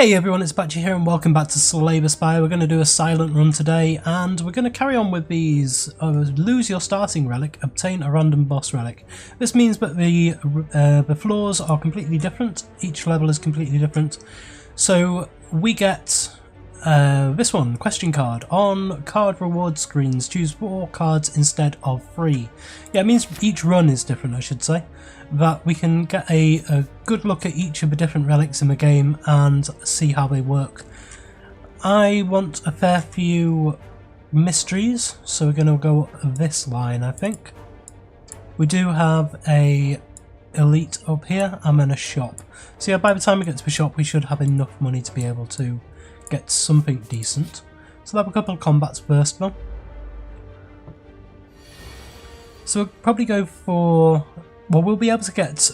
Hey everyone, it's Apache here and welcome back to Slay the Spire. We're going to do a silent run today and we're going to carry on with these lose your starting relic, obtain a random boss relic. This means that the floors are completely different, each level is completely different. So we get this one, question card. On card reward screens, choose 4 cards instead of 3. Yeah, it means each run is different, I should say. That we can get a good look at each of the different relics in the game and see how they work. I want a fair few mysteries, so we're going to go this line, I think. We do have a elite up here and then a shop. So yeah, by the time we get to the shop we should have enough money to be able to get something decent. So we'll have a couple of combats first though. So we'll probably go for... well, we'll be able to get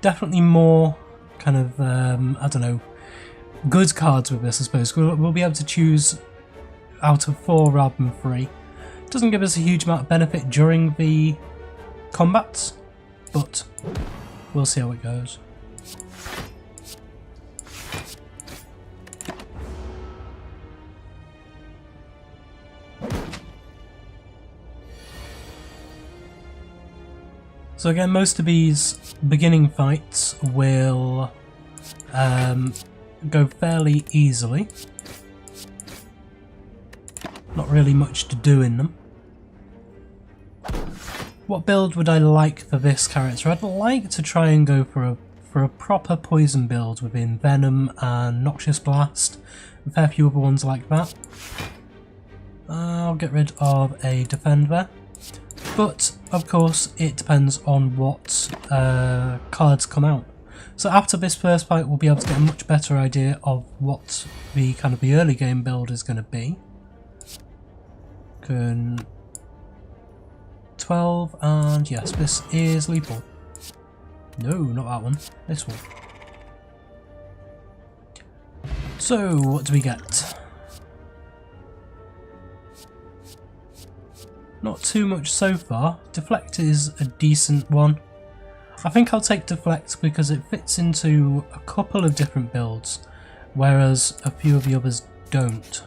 definitely more kind of, I don't know, good cards with this, I suppose. We'll be able to choose out of 4 rather than 3. Doesn't give us a huge amount of benefit during the combats, but we'll see how it goes. So again, most of these beginning fights will go fairly easily. Not really much to do in them. What build would I like for this character? I'd like to try and go for a proper poison build within Venom and Noxious Blast. A fair few other ones like that. I'll get rid of a defender. But, of course, it depends on what cards come out. So after this first fight, we'll be able to get a much better idea of what the kind of the early game build is going to be. 12, and yes, this is lethal. No, not that one. This one. So, what do we get? Not too much so far. Deflect is a decent one. I think I'll take Deflect because it fits into a couple of different builds, whereas a few of the others don't.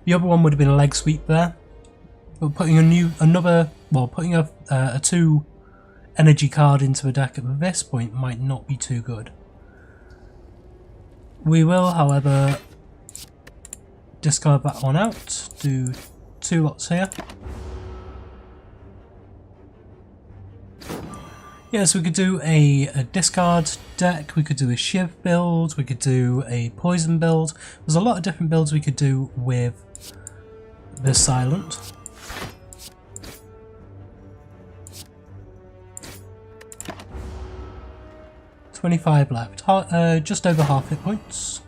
The other one would have been a leg sweep there, but putting putting a 2 energy card into the deck at this point might not be too good. We will, however, discard that one out, do 2 lots here. Yes, we could do a discard deck, we could do a Shiv build, we could do a poison build. There's a lot of different builds we could do with the silent. $25 left, just over half hit points.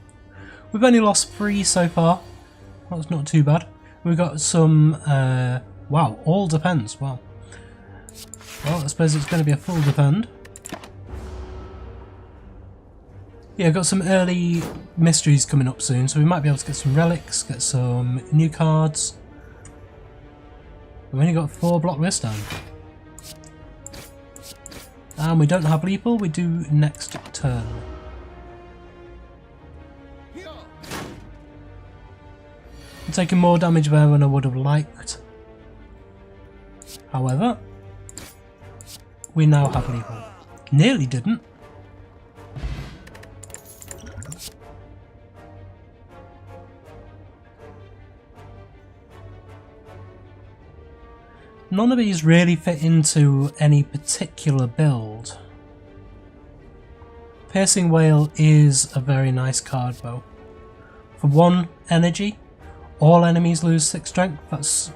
We've only lost 3 so far, that's not too bad. We've got some, wow, all depends, wow. Well, I suppose it's going to be a full defend. Yeah, got some early mysteries coming up soon, so we might be able to get some relics, get some new cards. We've only got 4 block this time. And we don't have lethal, we do next turn. I'm taking more damage there than I would have liked. However, we now have lethal. Nearly didn't. None of these really fit into any particular build. Piercing Whale is a very nice card though. For 1 energy, all enemies lose 6 strength. That's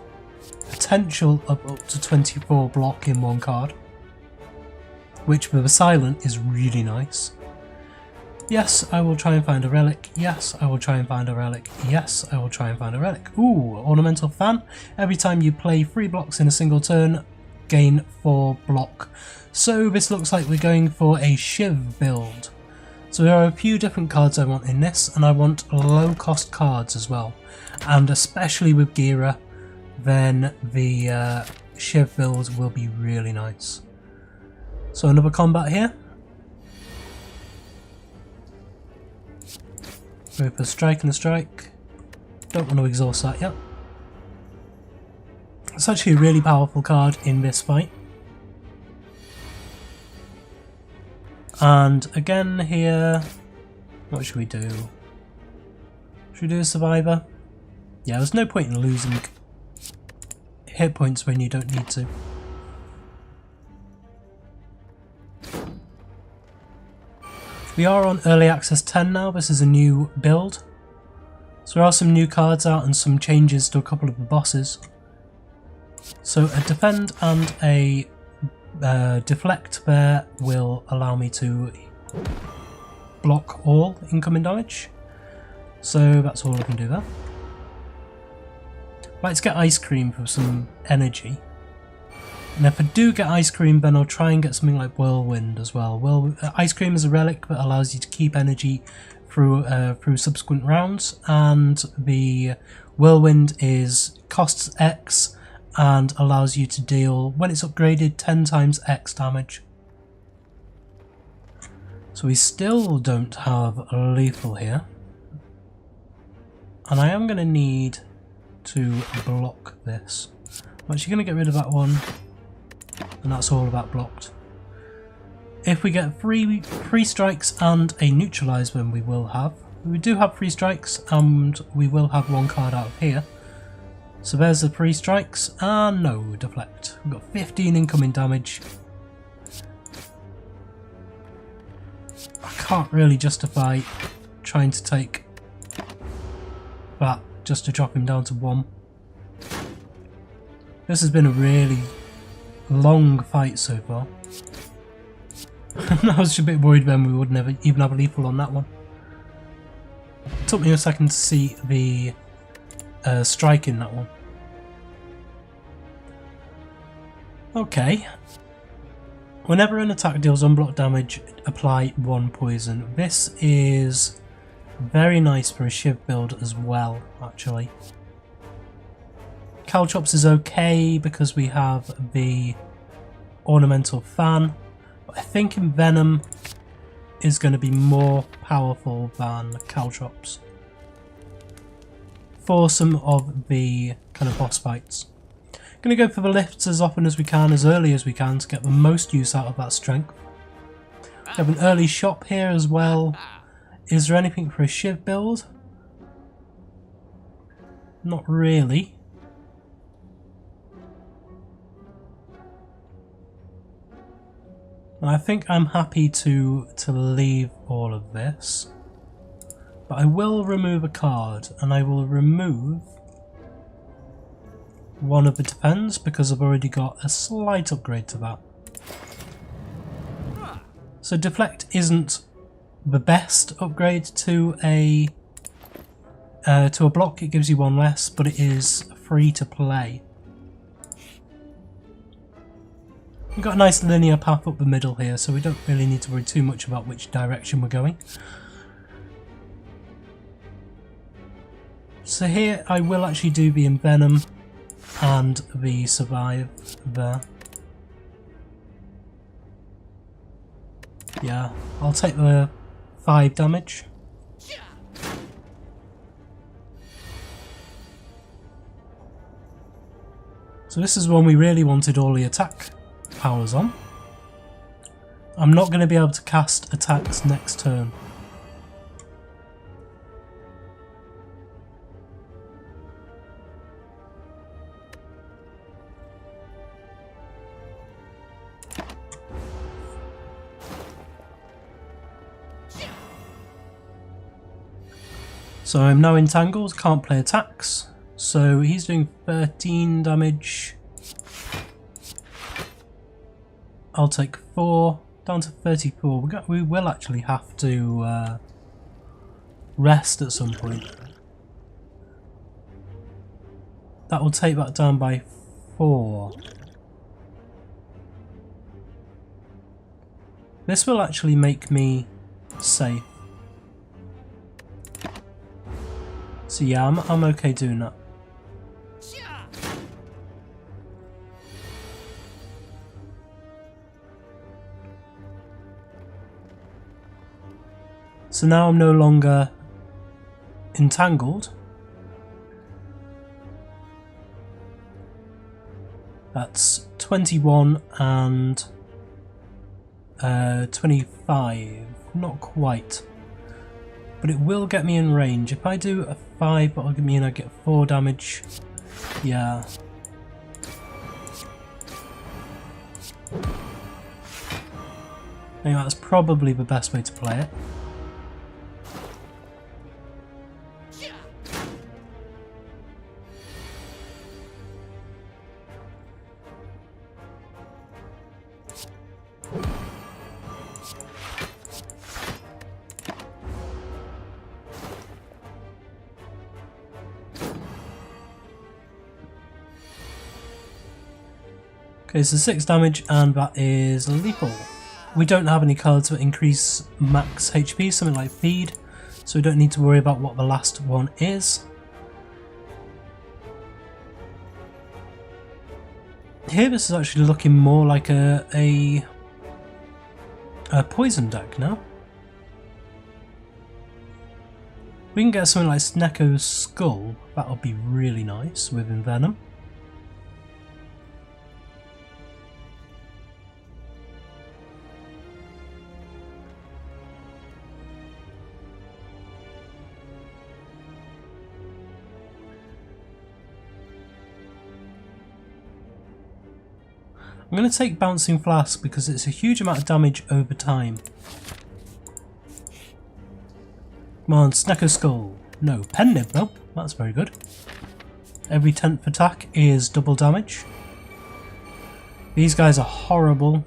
potential of up to 24 block in 1 card. Which with a silent is really nice. Yes, I will try and find a relic. Yes, I will try and find a relic. Yes, I will try and find a relic. Ooh, Ornamental Fan. Every time you play 3 blocks in a single turn, gain 4 block. So this looks like we're going for a Shiv build. So there are a few different cards I want in this, and I want low cost cards as well. And especially with Gira, then the Shiv build will be really nice. So another combat here. Go for a strike and a strike. Don't want to exhaust that yet. It's actually a really powerful card in this fight. And again here, what should we do? Should we do a survivor? Yeah, there's no point in losing hit points when you don't need to. We are on Early Access 10 now. This is a new build. So there are some new cards out and some changes to a couple of the bosses. So a defend and a deflect there will allow me to block all incoming damage. So that's all I can do there. Let's get ice cream for some energy. And if I do get ice cream, then I'll try and get something like whirlwind as well. Ice cream is a relic that allows you to keep energy through subsequent rounds, and the whirlwind costs X and allows you to deal, when it's upgraded, 10 times X damage. So we still don't have a lethal here, and I am going to need to block this. I'm actually going to get rid of that one, and that's all about blocked. If we get three strikes and a neutralise, then we will have. We do have 3 strikes, and we will have 1 card out of here. So there's the 3 strikes, and no deflect. We've got 15 incoming damage. I can't really justify trying to take that just to drop him down to 1. This has been a really long fight so far. I was a bit worried then we would never even have a lethal on that one. It took me a second to see the strike in that one. Okay. Whenever an attack deals unblocked damage, apply 1 poison. This is very nice for a Shiv build as well, actually. Caltrops is okay because we have the ornamental fan, but I think Envenom is going to be more powerful than Caltrops for some of the kind of boss fights. Going to go for the lifts as often as we can, as early as we can, to get the most use out of that strength. We have an early shop here as well. Is there anything for a Shiv build? Not really. I think I'm happy to leave all of this. But I will remove a card, and I will remove one of the defense because I've already got a slight upgrade to that. So deflect isn't the best upgrade to a block. It gives you 1 less, but it is free to play. We've got a nice linear path up the middle here, so we don't really need to worry too much about which direction we're going. So here I will actually do the Envenom and the Survive there. Yeah, I'll take the 5 damage. So this is when we really wanted all the attack powers on. I'm not going to be able to cast attacks next turn. So I'm now entangled, can't play attacks. So he's doing 13 damage. I'll take 4, down to 34. We will actually have to rest at some point. That will take that down by 4. This will actually make me safe. So yeah, I'm okay doing that. So now I'm no longer entangled. That's 21 and 25. Not quite. But it will get me in range. If I do a 5, that'll mean I get 4 damage. Yeah. I think that's probably the best way to play it. Okay, so 6 damage, and that is lethal. We don't have any cards that increase max HP, something like feed, so we don't need to worry about what the last one is. Here this is actually looking more like a poison deck now. We can get something like Snecko's Skull, that'll be really nice with Envenom. I'm going to take Bouncing Flask because it's a huge amount of damage over time. Come on, Snecko's Skull. No, Pen Nib though. That's very good. Every 10th attack is double damage. These guys are horrible.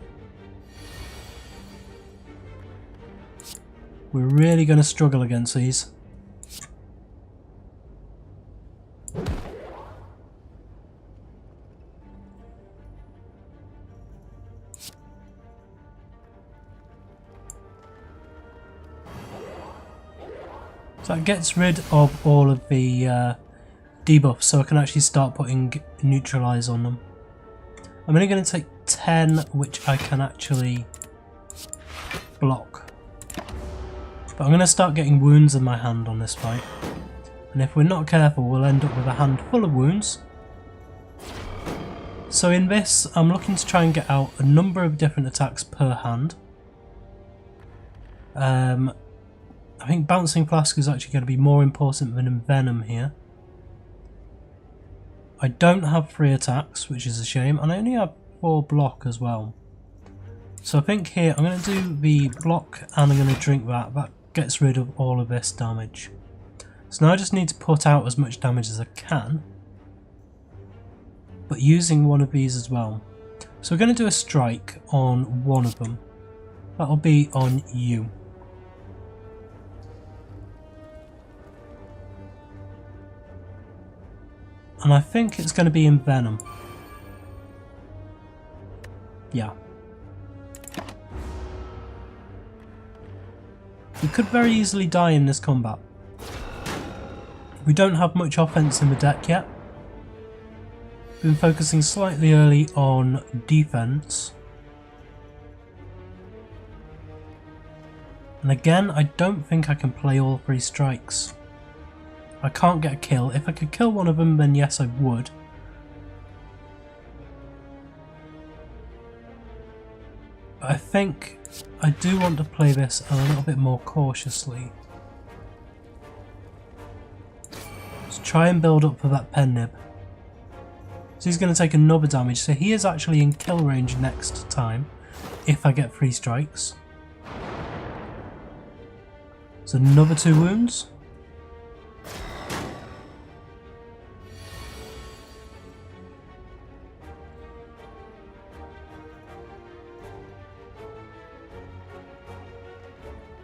We're really going to struggle against these. So that gets rid of all of the debuffs, so I can actually start putting neutralize on them. I'm only going to take 10, which I can actually block. But I'm going to start getting wounds in my hand on this fight. And if we're not careful, we'll end up with a hand full of wounds. So in this, I'm looking to try and get out a number of different attacks per hand. I think Bouncing Flask is actually going to be more important than Envenom here. I don't have 3 attacks, which is a shame, and I only have 4 block as well. So I think here I'm going to do the block and I'm going to drink that. That gets rid of all of this damage. So now I just need to put out as much damage as I can, but using one of these as well. So we're going to do a strike on one of them. That'll be on you. And I think it's going to be Envenom. Yeah. We could very easily die in this combat. We don't have much offense in the deck yet. Been focusing slightly early on defense. And again, I don't think I can play all 3 strikes. I can't get a kill. If I could kill one of them, then yes, I would. But I think I do want to play this a little bit more cautiously. Let's try and build up for that Pen Nib. So he's going to take another damage, so he is actually in kill range next time, if I get 3 strikes. So another 2 wounds.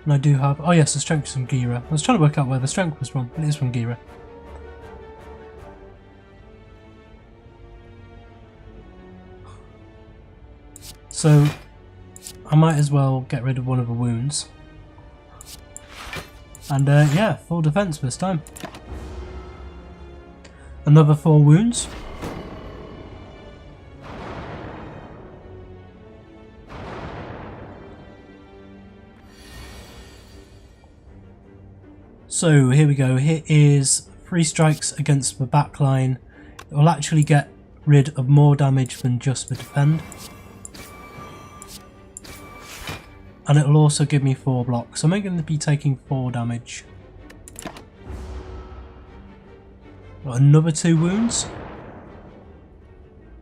And I do have, oh yes, the strength is from Gira. I was trying to work out where the strength was from, but it is from Gira. So I might as well get rid of one of the wounds. And yeah, full defense this time. Another 4 wounds. So here we go. Here is 3 strikes against the back line. It will actually get rid of more damage than just the defend. And it will also give me 4 blocks. So I'm going to be taking 4 damage. Got another 2 wounds.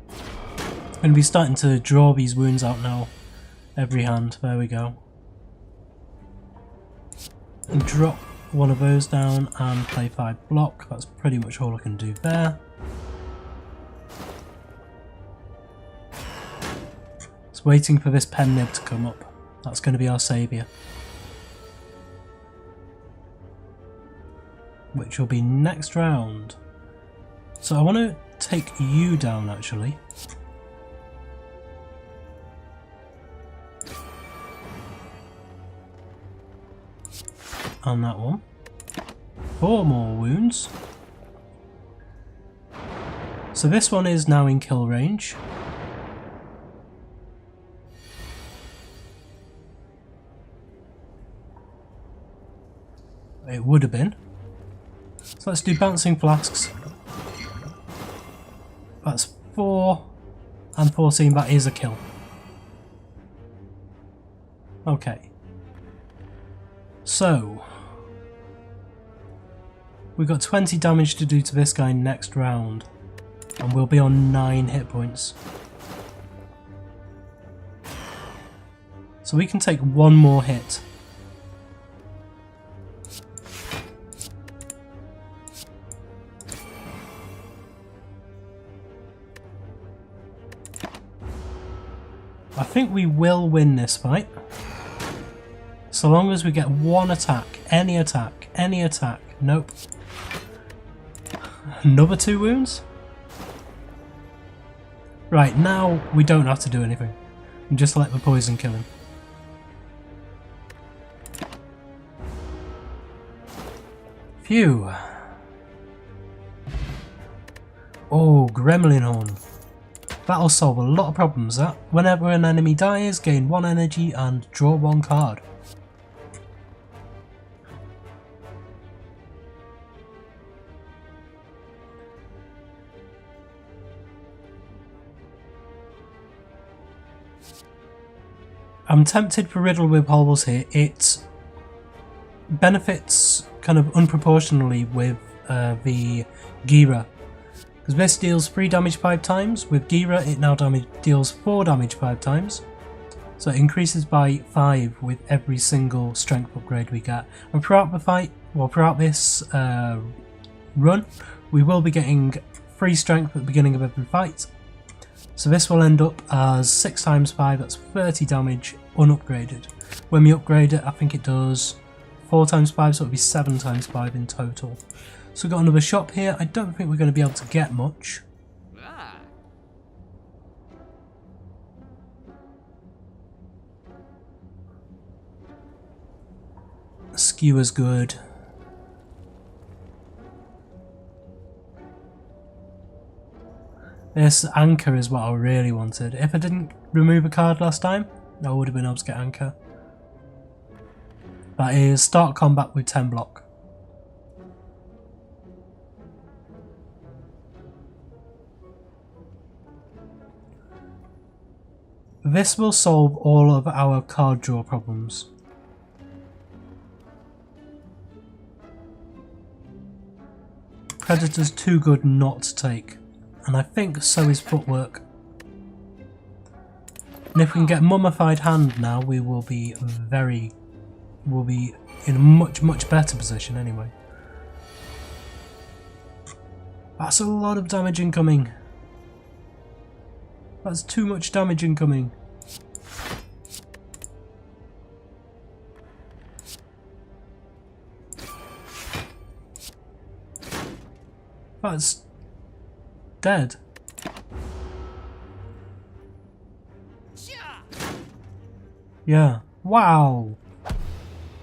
I'm going to be starting to draw these wounds out now. Every hand. There we go. And drop one of those down and play 5 block. That's pretty much all I can do there. Just waiting for this pen nib to come up. That's going to be our saviour. Which will be next round. So I want to take you down actually. On that one. 4 more wounds. So this one is now in kill range. It would have been. So let's do bouncing flasks. That's 4 and 14, that is a kill. Okay. So we've got 20 damage to do to this guy next round, and we'll be on 9 hit points. So we can take 1 more hit. I think we will win this fight. So long as we get 1 attack, any attack, any attack. Nope. Another 2 wounds? Right, now we don't have to do anything. And just let the poison kill him. Phew. Oh, Gremlin Horn. That'll solve a lot of problems, that. Whenever an enemy dies, gain 1 energy and draw 1 card. I'm tempted for Riddle with Hobbles here. It benefits kind of unproportionally with the Gira. Because this deals 3 damage 5 times. With Gira it now deals 4 damage 5 times. So it increases by 5 with every single strength upgrade we get. And throughout the fight, well throughout this run, we will be getting 3 strength at the beginning of every fight. So this will end up as 6 times 5, that's 30 damage unupgraded. When we upgrade it, I think it does 4 times 5, so it'll be 7 times 5 in total. So we've got another shop here. I don't think we're going to be able to get much. Skewer's good. This anchor is what I really wanted. If I didn't remove a card last time, I would have been able to get anchor. That is start combat with 10 block. This will solve all of our card draw problems. Predator's too good not to take. And I think so is footwork. And if we can get mummified hand now, we will be in a much better position anyway. That's a lot of damage incoming. That's too much damage incoming. That's dead. Yeah. Wow.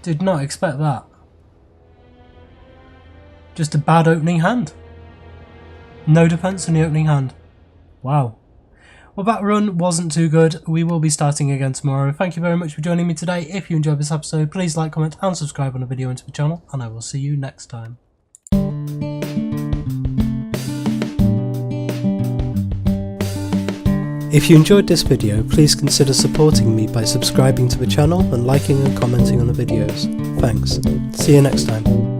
Did not expect that. Just a bad opening hand. No defense in the opening hand. Wow. Well, that run wasn't too good. We will be starting again tomorrow. Thank you very much for joining me today. If you enjoyed this episode, please like, comment and subscribe on the video and to the channel, and I will see you next time. If you enjoyed this video, please consider supporting me by subscribing to the channel and liking and commenting on the videos. Thanks. See you next time.